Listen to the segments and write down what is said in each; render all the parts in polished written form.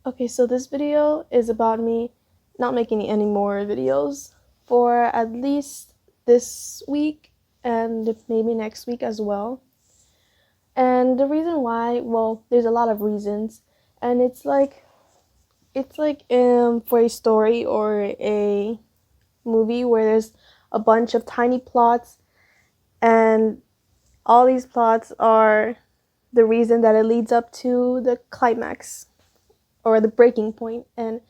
Okay, so this video is about me not making any more videos for at least this week and maybe next week as well. And the reason why, well, there's a lot of reasons, and it's like for a story or a movie where there's a bunch of tiny plots, and all these plots are the reason that it leads up to the climax or the breaking point, and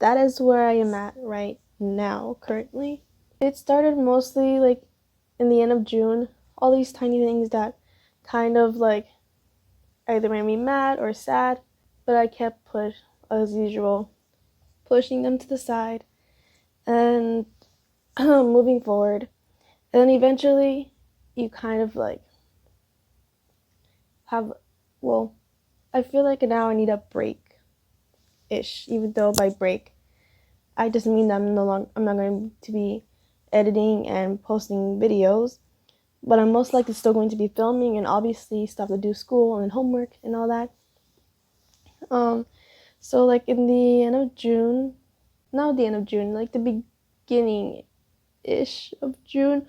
that is where I am at right now, currently. It started mostly like in the end of June. All these tiny things that kind of like either made me mad or sad, but I kept as usual, pushing them to the side and moving forward. And then eventually, you kind of like have, well, I feel like now I need a break ish, even though by break, I just mean that I'm not going to be editing and posting videos, but I'm most likely still going to be filming and obviously stuff to do school and homework and all that. So like in the end of June, not the end of June, like the beginning ish of June,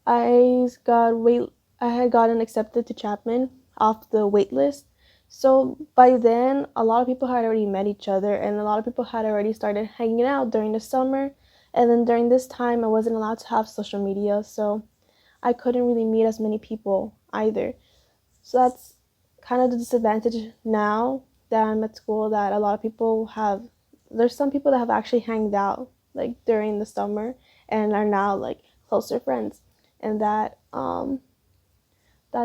I I had gotten accepted to Chapman off the wait list. So by then, a lot of people had already met each other, and a lot of people had already started hanging out during the summer. And then during this time, I wasn't allowed to have social media, so I couldn't really meet as many people either. So that's kind of the disadvantage now that I'm at school, that a lot of people have. There's some people that have actually hanged out like during the summer and are now like closer friends, and that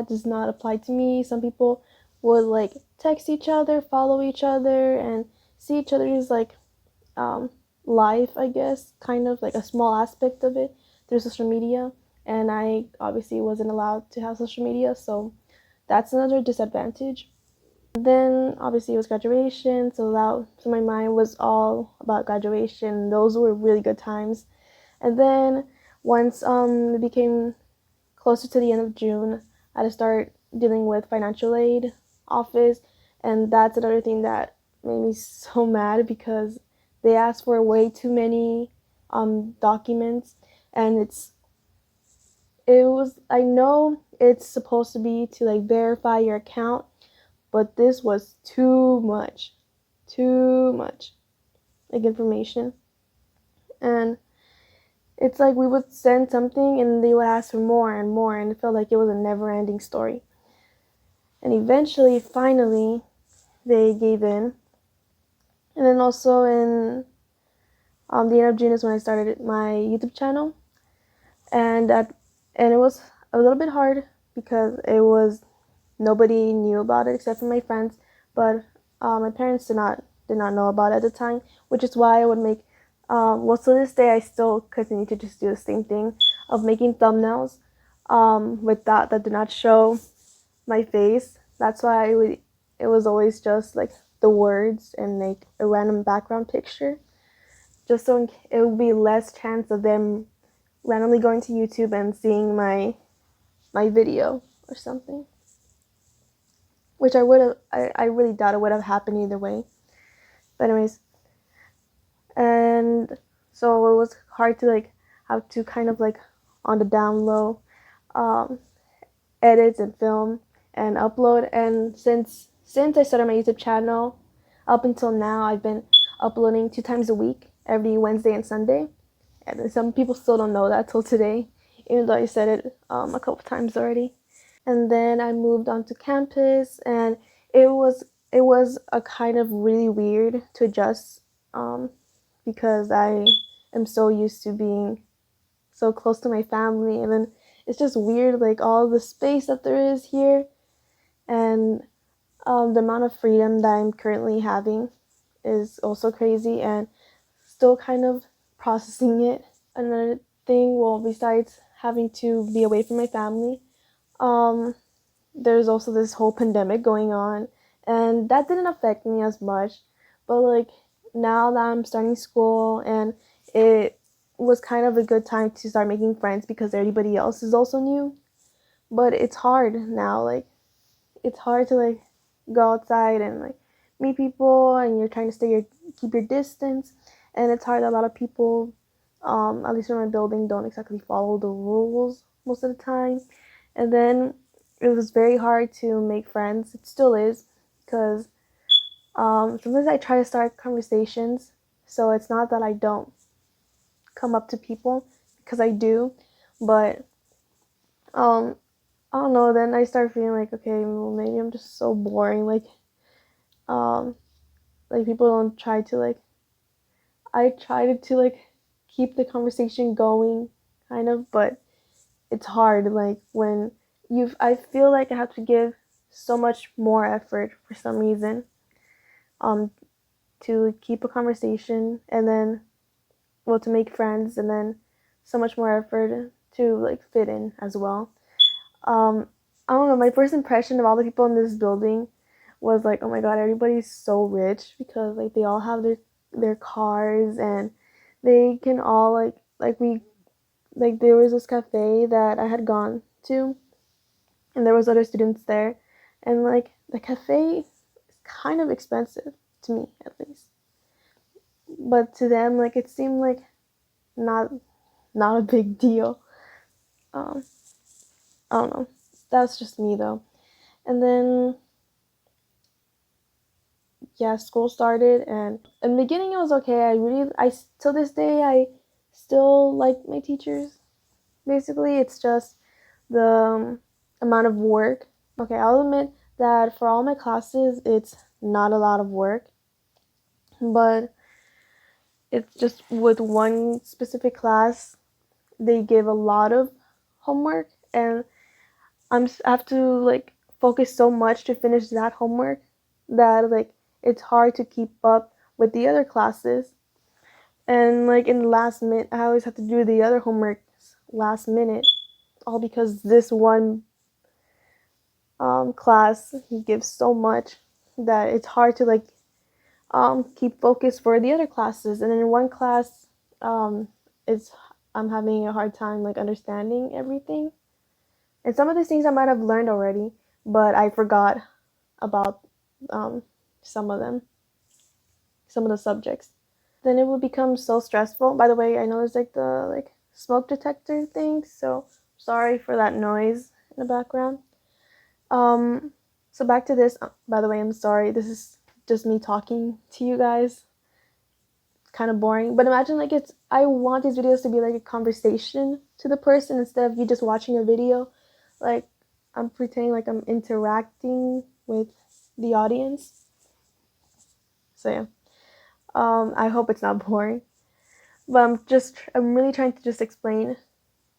does not apply to me. Some people would like text each other, follow each other, and see each other's like um, life, I guess, kind of like a small aspect of it through social media. And I obviously wasn't allowed to have social media, so that's another disadvantage. Then obviously it was graduation, so my mind was all about graduation. Those were really good times. And then once it became closer to the end of June, I had to start dealing with financial aid office, and that's another thing that made me so mad because they asked for way too many documents, and it was, I know it's supposed to be to like verify your account, but this was too much like information. And it's like we would send something and they would ask for more and more, and it felt like it was a never ending story. And eventually, finally, they gave in. And then also in the end of June is when I started my YouTube channel, and it was a little bit hard because it was nobody knew about it except for my friends, but my parents did not know about it at the time, which is why I would make well, to this day I still continue to just do the same thing of making thumbnails with that did not show my face. That's why it was always just like the words and like a random background picture, just so it would be less chance of them randomly going to YouTube and seeing my video or something, which I really doubt it would have happened either way. But anyways, and so it was hard to like have to kind of like on the down low um, edit and film and upload. And since I started my YouTube channel up until now, I've been uploading 2 times a week, every Wednesday and Sunday. And some people still don't know that till today, even though I said it a couple times already. And then I moved onto campus, and it was a kind of really weird to adjust because I am so used to being so close to my family, and then it's just weird, like all the space that there is here, and the amount of freedom that I'm currently having is also crazy, and still kind of processing it. Another thing, well, besides having to be away from my family, um, there's also this whole pandemic going on, and that didn't affect me as much. But like now that I'm starting school, and it was kind of a good time to start making friends because everybody else is also new. But it's hard now, like it's hard to like go outside and like meet people and you're trying to keep your distance, and it's hard. A lot of people, at least in my building, don't exactly follow the rules most of the time. And then it was very hard to make friends. It still is, because sometimes I try to start conversations. So it's not that I don't come up to people, because I do, but um, I don't know. Then I start feeling like, okay, well, maybe I'm just so boring. Um, like people don't try to like. I try to like keep the conversation going, kind of, but it's hard. Like when I feel like I have to give so much more effort for some reason, um, to keep a conversation, and then, well, to make friends, and then so much more effort to like fit in as well. Um, I don't know. My first impression of all the people in this building was like, oh my god, everybody's so rich, because like they all have their cars, and they can all like we like there was this cafe that I had gone to, and there was other students there, and like the cafe is kind of expensive to me, at least, but to them like it seemed like not not a big deal. um I don't know, that's just me though. And then, yeah, school started, and in the beginning it was okay. I till this day I still like my teachers. Basically it's just the amount of work. Okay, I'll admit that for all my classes it's not a lot of work, but it's just with one specific class they give a lot of homework, and I have to like focus so much to finish that homework that like it's hard to keep up with the other classes. And like in the last minute, I always have to do the other homework last minute, all because this one class gives so much that it's hard to like keep focus for the other classes. And then in one class, um, it's I'm having a hard time like understanding everything. And some of these things I might have learned already, but I forgot about um, some of them, some of the subjects. Then it would become so stressful. By the way, I know there's like the like smoke detector thing, so sorry for that noise in the background. Um, so back to this. By the way, I'm sorry. This is just me talking to you guys. Kind of boring, but imagine like it's. I want these videos to be like a conversation to the person instead of you just watching a video. Like I'm pretending like I'm interacting with the audience. So yeah. I hope it's not boring, but I'm really trying to just explain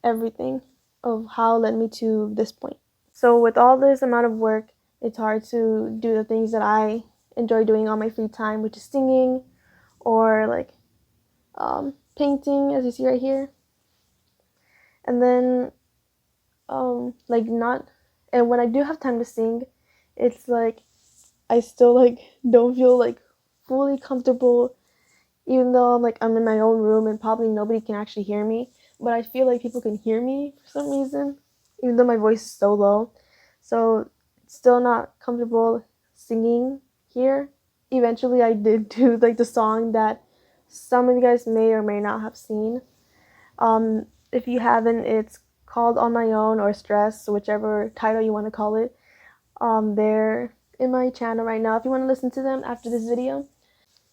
everything of how led me to this point. So with all this amount of work, it's hard to do the things that I enjoy doing on my free time, which is singing or like painting, as you see right here. And then like not, and when I do have time to sing, it's like I still like don't feel like fully comfortable, even though I'm in my own room and probably nobody can actually hear me, but I feel like people can hear me for some reason, even though my voice is so low. So it's still not comfortable singing here. Eventually I did do like the song that some of you guys may or may not have seen. If you haven't, it's called On My Own or Stress, whichever title you want to call it. They're in my channel right now if you want to listen to them after this video.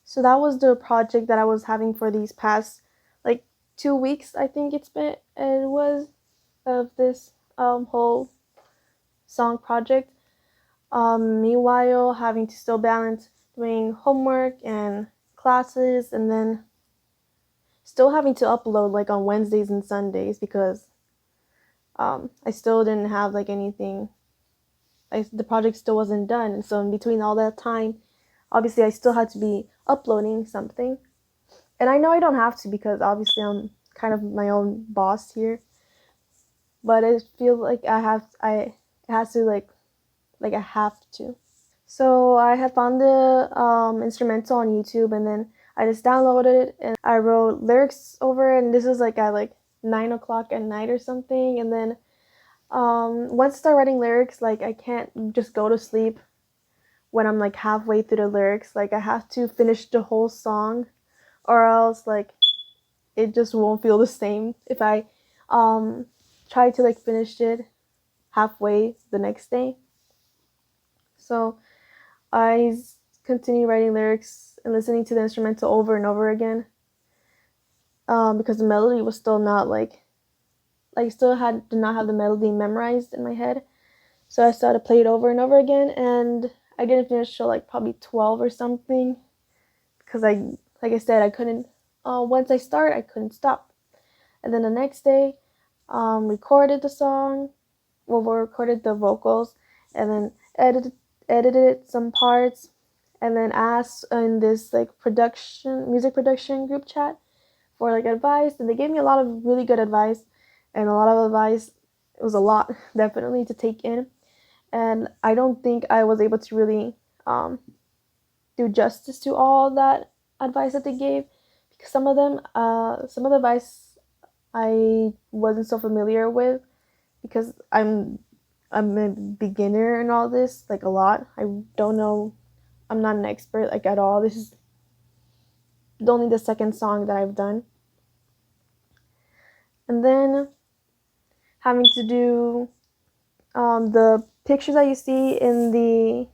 So that was the project that I was having for these past like 2 weeks, I think it was of this whole song project. Meanwhile, having to still balance doing homework and classes, and then still having to upload like on Wednesdays and Sundays, because I still didn't have like anything. The project still wasn't done, and so in between all that time, obviously I still had to be uploading something. And I know I don't have to, because obviously I'm kind of my own boss here, but I feel like I has to like I have to. So I had found the instrumental on YouTube, and then I just downloaded it and I wrote lyrics over it. And this was like at like 9 o'clock at night or something. And then once I start writing lyrics, like I can't just go to sleep when I'm like halfway through the lyrics. Like I have to finish the whole song, or else like it just won't feel the same if I try to like finish it halfway the next day. So I continue writing lyrics and listening to the instrumental over and over again, because the melody was still not like still did not have the melody memorized in my head. So I started to play it over and over again, and I didn't finish till like probably 12 or something, because like I said, I couldn't. Once I start, I couldn't stop. And then the next day, recorded the song. Well, we recorded the vocals, and then edited some parts, and then asked in this like music production group chat for like advice, and they gave me a lot of really good advice, and a lot of advice. It was a lot definitely to take in, and I don't think I was able to really do justice to all that advice that they gave, because some of the advice I wasn't so familiar with, because I'm a beginner in all this, like a lot. I don't know. I'm not an expert like at all. This is only the second song that I've done. And then having to do the pictures that you see in the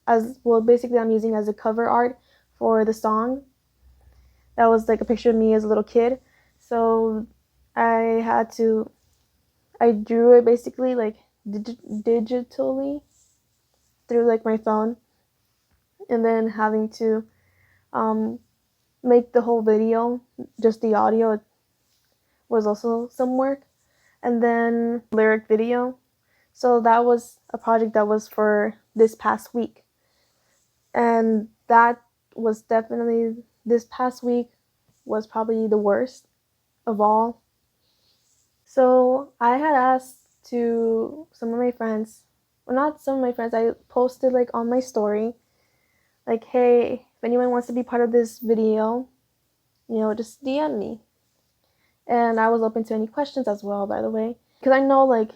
as well, basically I'm using as a cover art for the song. That was like a picture of me as a little kid. So I drew it basically like digitally through like my phone, and then having to make the whole video. Just the audio was also some work, and then lyric video. So that was a project that was for this past week, and that was definitely this past week was probably the worst of all. So I had asked to some of my friends, well, not some of my friends, I posted like on my story, like, hey, if anyone wants to be part of this video, just DM me. And I was open to any questions as well, by the way, because I know like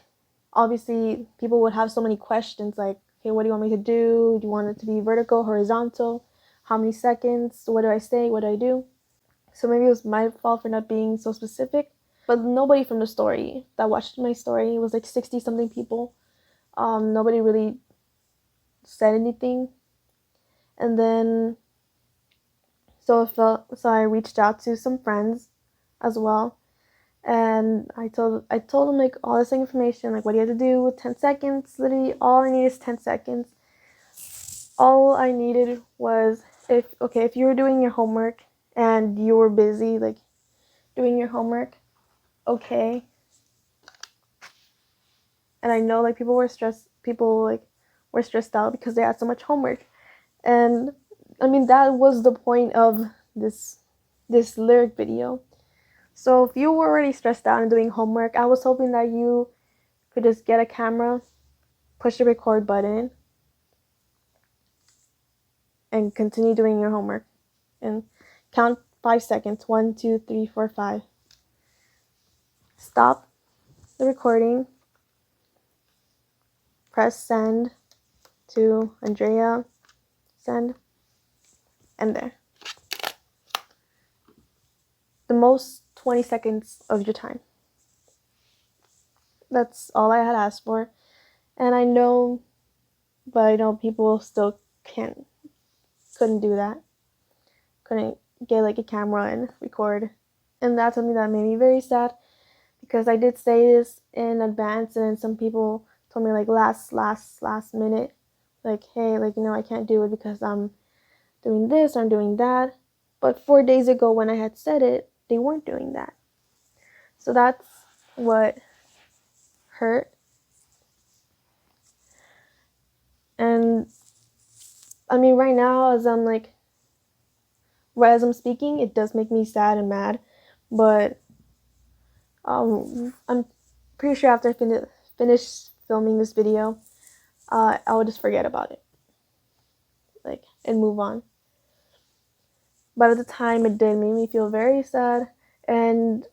obviously people would have so many questions, like, hey, what do you want me to do? Do you want it to be vertical, horizontal? How many seconds? What do I say? What do I do? So maybe it was my fault for not being so specific. But nobody from the story that watched my story, it was like 60 something people. Nobody really said anything. And then so I reached out to some friends as well, and I told them like all this information, like what do you have to do with 10 seconds. Literally all I need is 10 seconds. All I needed was, if you were doing your homework and you were busy like doing your homework, okay. And I know like people were stressed out because they had so much homework. And I mean, that was the point of this lyric video. So if you were already stressed out and doing homework, I was hoping that you could just get a camera, push the record button, and continue doing your homework. And count 5 seconds. 1, 2, 3, 4, 5. Stop the recording. Press send to Andrea. Send. And there. The most 20 seconds of your time. That's all I had asked for. And I know people still couldn't do that. Couldn't get like a camera and record. And that's something that made me very sad, because I did say this in advance, and then some people told me like last minute, like, hey, like, I can't do it because I'm doing this, I'm doing that. But 4 days ago when I had said it, they weren't doing that. So that's what hurt. And I mean, right now, as I'm speaking, it does make me sad and mad, but I'm pretty sure after I finish filming this video, I will just forget about it, like, and move on. But at the time, it did make me feel very sad, and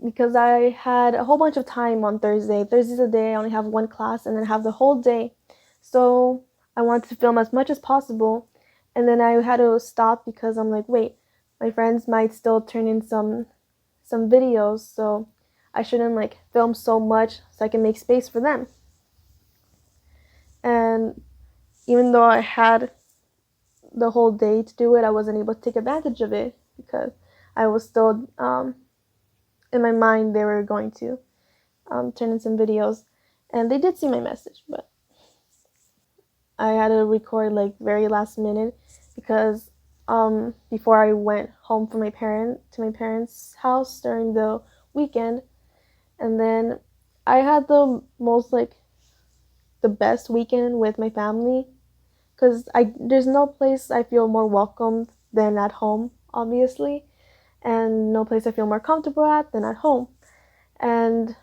because I had a whole bunch of time on Thursday. Thursday's a day I only have one class, and then have the whole day. So I wanted to film as much as possible, and then I had to stop because I'm like, wait, my friends might still turn in some videos, so I shouldn't like film so much so I can make space for them. And even though I had the whole day to do it, I wasn't able to take advantage of it because I was still in my mind they were going to turn in some videos, and they did see my message, but I had to record like very last minute because before I went home from my parents' house during the weekend, and then I had the most like the best weekend with my family because I there's no place I feel more welcomed than at home, obviously, and no place I feel more comfortable at than at home. And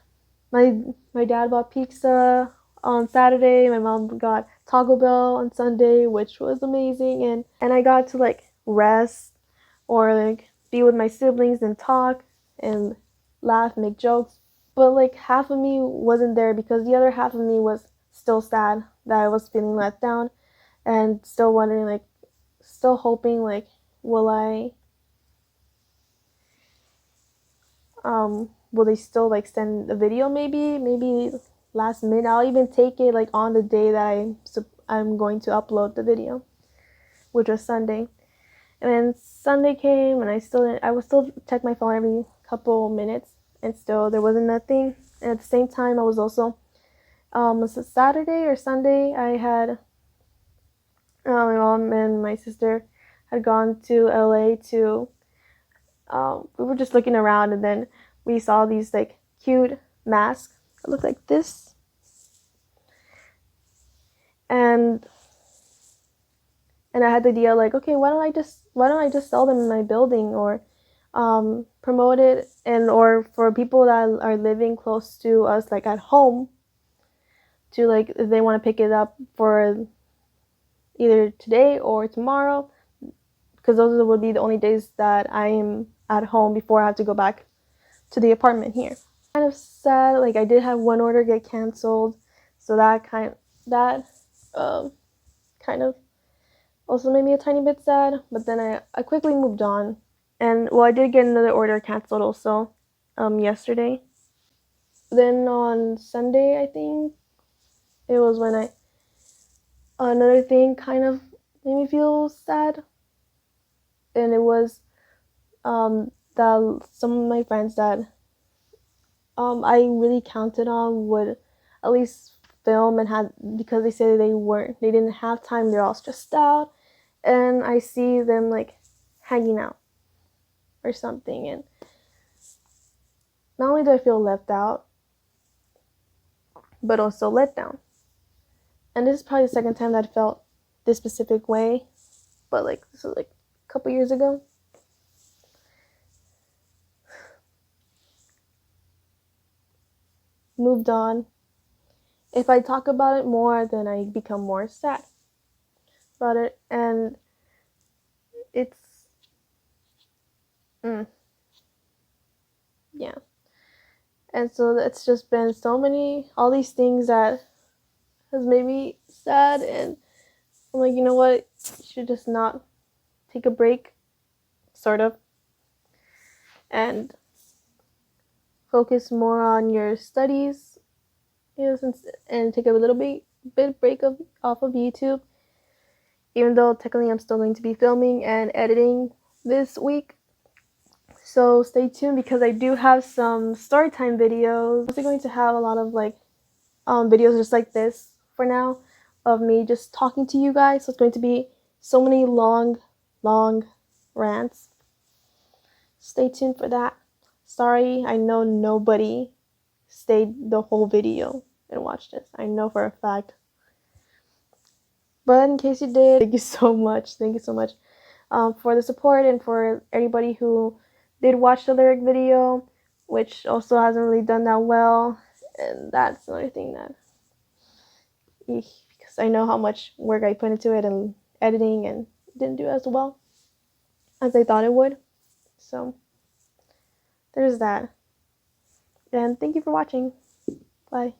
my dad bought pizza on Saturday. My mom got Taco Bell on Sunday, which was amazing, and I got to like rest or like be with my siblings and talk and laugh, make jokes. But like half of me wasn't there because the other half of me was still sad that I was feeling let down and still wondering like still hoping like will I will they still like send a video maybe last minute. I'll even take it like on the day that I'm going to upload the video, which was Sunday. And then Sunday came and I would still check my phone every couple minutes and still there wasn't nothing. And at the same time I was also was it Saturday or Sunday I had my mom and my sister had gone to LA to we were just looking around and then we saw these like cute masks that look like this, and I had the idea like, okay, why don't I just sell them in my building or promote it, and or for people that are living close to us like at home to like if they want to pick it up for either today or tomorrow, because those would be the only days that I am at home before I have to go back to the apartment here. Kind of sad, like I did have one order get canceled, so that kind of also made me a tiny bit sad, but then I quickly moved on. And well, I did get another order canceled also yesterday. Then on Sunday, I think it was when I another thing kind of made me feel sad, and it was that some of my friends that I really counted on would at least film and had because they said they didn't have time, they're all stressed out, and I see them like hanging out or something, and not only do I feel left out but also let down. And this is probably the second time that I felt this specific way, but like this was like a couple years ago. Moved on. If I talk about it more, then I become more sad about it, and it's yeah. And so it's just been all these things that has made me sad, and I'm like, you know what, you should just not take a break, sort of, and focus more on your studies, you know, and take a little bit break off of YouTube, even though technically I'm still going to be filming and editing this week. So stay tuned because I do have some story time videos. I'm also going to have a lot of like videos just like this for now of me just talking to you guys. So it's going to be so many long rants. Stay tuned for that. Sorry, I know nobody stayed the whole video and watched this. I know for a fact. But in case you did, thank you so much. Thank you so much for the support and for everybody who did watch the lyric video, which also hasn't really done that well. And that's another thing that, because I know how much work I put into it and editing, and didn't do as well as I thought it would. So there's that. And thank you for watching. Bye.